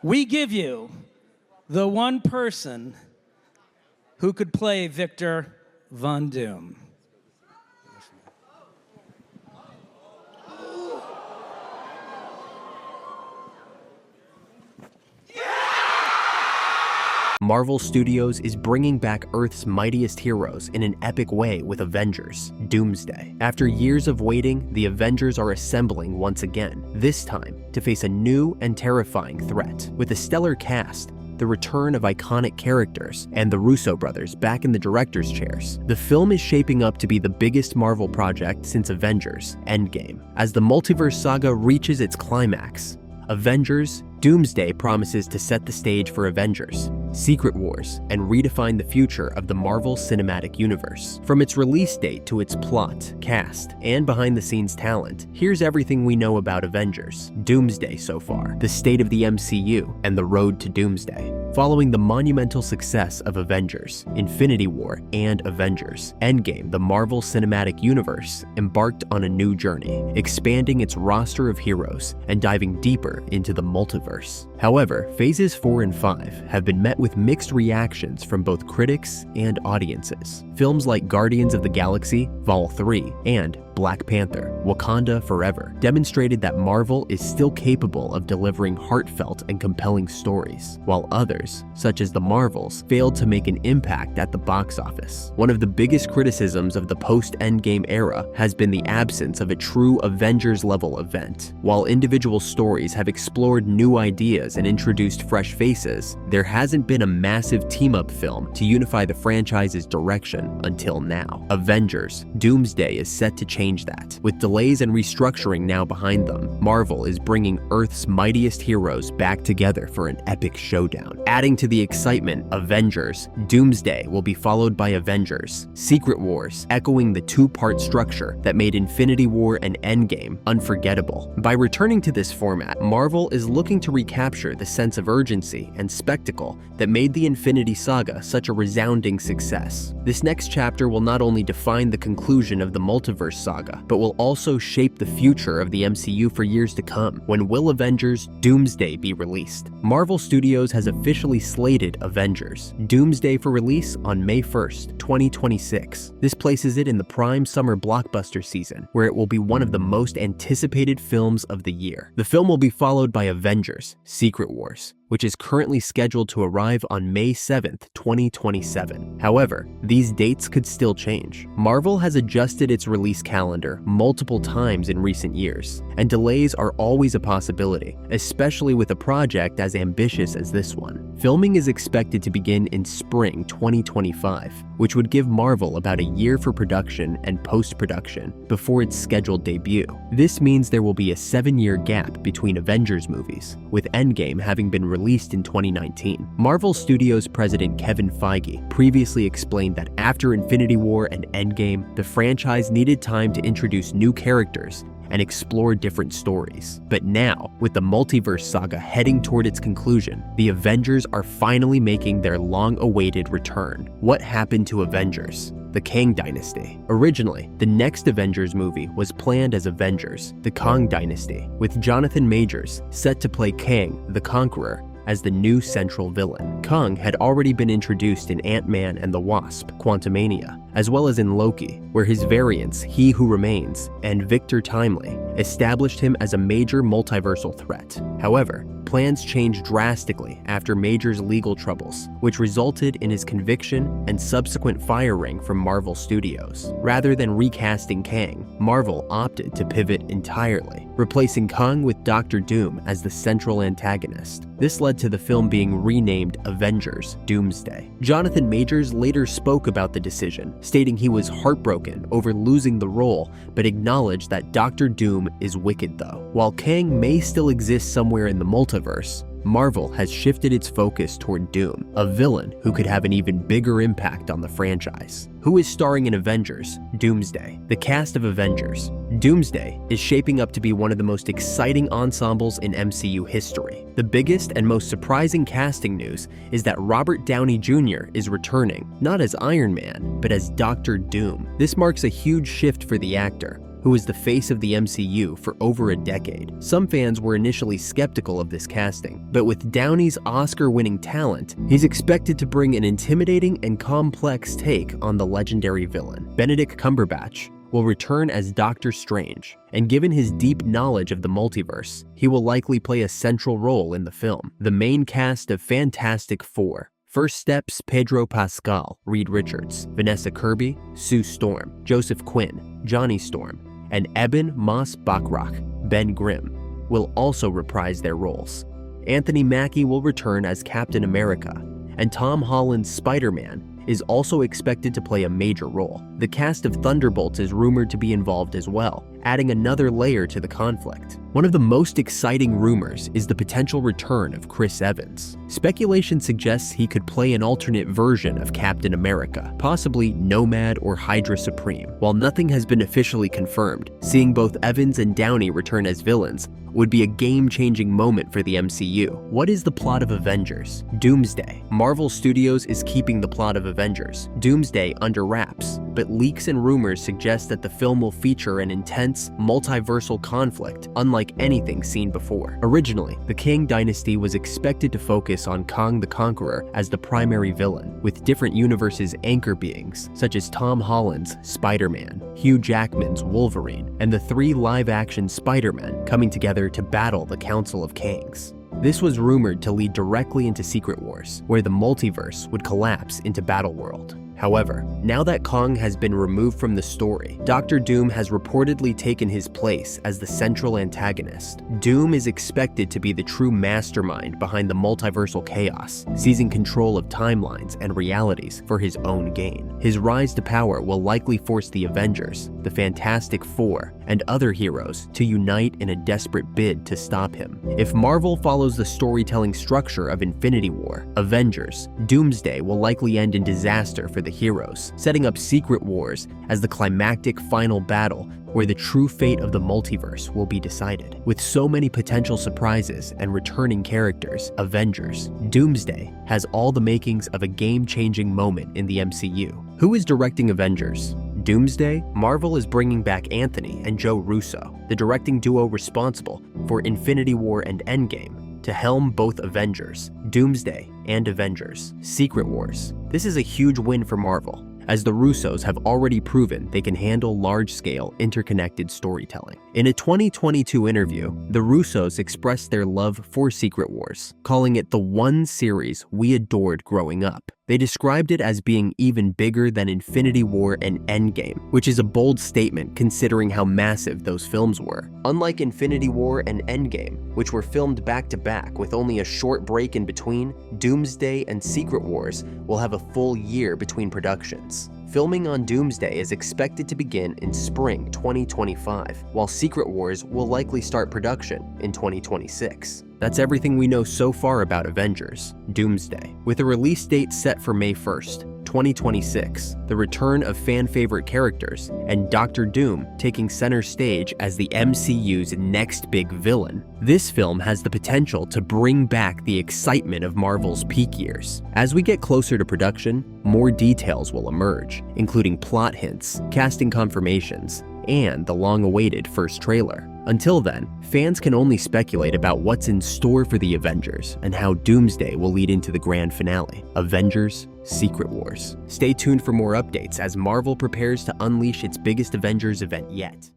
we give you the one person who could play Victor Von Doom. Marvel Studios is bringing back Earth's mightiest heroes in an epic way with Avengers: Doomsday. After years of waiting, the Avengers are assembling once again, this time to face a new and terrifying threat. With a stellar cast, the return of iconic characters, and the Russo brothers back in the director's chairs, the film is shaping up to be the biggest Marvel project since Avengers: Endgame. As the multiverse saga reaches its climax, Avengers: Doomsday promises to set the stage for Avengers: Secret Wars and redefine the future of the Marvel Cinematic Universe. From its release date to its plot, cast, and behind-the-scenes talent, here's everything we know about Avengers: Doomsday so far, the state of the MCU, and the road to Doomsday. Following the monumental success of Avengers: Infinity War and Avengers: Endgame, the Marvel Cinematic Universe embarked on a new journey, expanding its roster of heroes and diving deeper into the multiverse. However, Phases 4 and 5 have been met with mixed reactions from both critics and audiences. Films like Guardians of the Galaxy Vol. 3 and Black Panther: Wakanda Forever demonstrated that Marvel is still capable of delivering heartfelt and compelling stories, while others, such as the Marvels, failed to make an impact at the box office. One of the biggest criticisms of the post-Endgame era has been the absence of a true Avengers-level event. While individual stories have explored new ideas and introduced fresh faces, there hasn't been a massive team-up film to unify the franchise's direction until now. Avengers: Doomsday is set to change that. With delays and restructuring now behind them, Marvel is bringing Earth's mightiest heroes back together for an epic showdown. Adding to the excitement, Avengers: Doomsday will be followed by Avengers: Secret Wars, echoing the two-part structure that made Infinity War and Endgame unforgettable. By returning to this format, Marvel is looking to recapture the sense of urgency and spectacle that made the Infinity Saga such a resounding success. This next chapter will not only define the conclusion of the multiverse saga, but will also shape the future of the MCU for years to come. When will Avengers: Doomsday be released? Marvel Studios has officially slated Avengers: Doomsday for release on May 1st, 2026. This places it in the prime summer blockbuster season, where it will be one of the most anticipated films of the year. The film will be followed by Avengers: Secret Wars, which is currently scheduled to arrive on May 7th, 2027. However, these dates could still change. Marvel has adjusted its release calendar multiple times in recent years, and delays are always a possibility, especially with a project as ambitious as this one. Filming is expected to begin in spring 2025, which would give Marvel about a year for production and post-production before its scheduled debut. This means there will be a 7-year gap between Avengers movies, with Endgame having been released in 2019. Marvel Studios president Kevin Feige previously explained that after Infinity War and Endgame, the franchise needed time to introduce new characters and explore different stories. But now, with the multiverse saga heading toward its conclusion, the Avengers are finally making their long-awaited return. What happened to Avengers? The Kang Dynasty. Originally, the next Avengers movie was planned as Avengers: The Kang Dynasty, with Jonathan Majors set to play Kang the Conqueror as the new central villain. Kang had already been introduced in Ant-Man and the Wasp: Quantumania, as well as in Loki, where his variants, He Who Remains and Victor Timely, established him as a major multiversal threat. However, plans changed drastically after Major's legal troubles, which resulted in his conviction and subsequent firing from Marvel Studios. Rather than recasting Kang, Marvel opted to pivot entirely, replacing Kang with Dr. Doom as the central antagonist. This led to the film being renamed Avengers: Doomsday. Jonathan Majors later spoke about the decision, stating he was heartbroken over losing the role, but acknowledged that Dr. Doom is wicked though. While Kang may still exist somewhere in the multiverse, Marvel has shifted its focus toward Doom, a villain who could have an even bigger impact on the franchise. Who is starring in Avengers: Doomsday? The cast of Avengers: Doomsday is shaping up to be one of the most exciting ensembles in MCU history. The biggest and most surprising casting news is that Robert Downey Jr. is returning, not as Iron Man, but as Dr. Doom. This marks a huge shift for the actor, who is the face of the MCU for over a decade. Some fans were initially skeptical of this casting, but with Downey's Oscar-winning talent, he's expected to bring an intimidating and complex take on the legendary villain. Benedict Cumberbatch will return as Doctor Strange, and given his deep knowledge of the multiverse, he will likely play a central role in the film. The main cast of Fantastic Four: First Steps, Pedro Pascal, Reed Richards, Vanessa Kirby, Sue Storm, Joseph Quinn, Johnny Storm, and Eben Moss-Bachrach, Ben Grimm, will also reprise their roles. Anthony Mackie will return as Captain America, and Tom Holland's Spider-Man is also expected to play a major role. The cast of Thunderbolts is rumored to be involved as well, adding another layer to the conflict. One of the most exciting rumors is the potential return of Chris Evans. Speculation suggests he could play an alternate version of Captain America, possibly Nomad or Hydra Supreme. While nothing has been officially confirmed, seeing both Evans and Downey return as villains would be a game-changing moment for the MCU. What is the plot of Avengers? Doomsday. Marvel Studios is keeping the plot of Avengers, Doomsday, under wraps, but leaks and rumors suggest that the film will feature an intense, multiversal conflict unlike anything seen before. Originally, the Kang Dynasty was expected to focus on Kang the Conqueror as the primary villain, with different universes' anchor beings, such as Tom Holland's Spider-Man, Hugh Jackman's Wolverine, and the 3 live-action Spider-Men coming together to battle the Council of Kangs. This was rumored to lead directly into Secret Wars, where the multiverse would collapse into Battleworld. However, now that Kang has been removed from the story, Doctor Doom has reportedly taken his place as the central antagonist. Doom is expected to be the true mastermind behind the multiversal chaos, seizing control of timelines and realities for his own gain. His rise to power will likely force the Avengers, the Fantastic Four, and other heroes to unite in a desperate bid to stop him. If Marvel follows the storytelling structure of Infinity War, Avengers, Doomsday will likely end in disaster for the heroes, setting up Secret Wars as the climactic final battle where the true fate of the multiverse will be decided. With so many potential surprises and returning characters, Avengers, Doomsday has all the makings of a game-changing moment in the MCU. Who is directing Avengers? Doomsday? Marvel is bringing back Anthony and Joe Russo, the directing duo responsible for Infinity War and Endgame, to helm both Avengers, Doomsday, and Avengers: Secret Wars. This is a huge win for Marvel, as the Russos have already proven they can handle large-scale, interconnected storytelling. In a 2022 interview, the Russos expressed their love for Secret Wars, calling it the one series we adored growing up. They described it as being even bigger than Infinity War and Endgame, which is a bold statement considering how massive those films were. Unlike Infinity War and Endgame, which were filmed back-to-back with only a short break in between, Doomsday and Secret Wars will have a full year between productions. Filming on Doomsday is expected to begin in spring 2025, while Secret Wars will likely start production in 2026. That's everything we know so far about Avengers: Doomsday. With a release date set for May 1st, 2026, the return of fan-favorite characters, and Doctor Doom taking center stage as the MCU's next big villain, this film has the potential to bring back the excitement of Marvel's peak years. As we get closer to production, more details will emerge, including plot hints, casting confirmations, and the long-awaited first trailer. Until then, fans can only speculate about what's in store for the Avengers and how Doomsday will lead into the grand finale: Avengers: Secret Wars. Stay tuned for more updates as Marvel prepares to unleash its biggest Avengers event yet.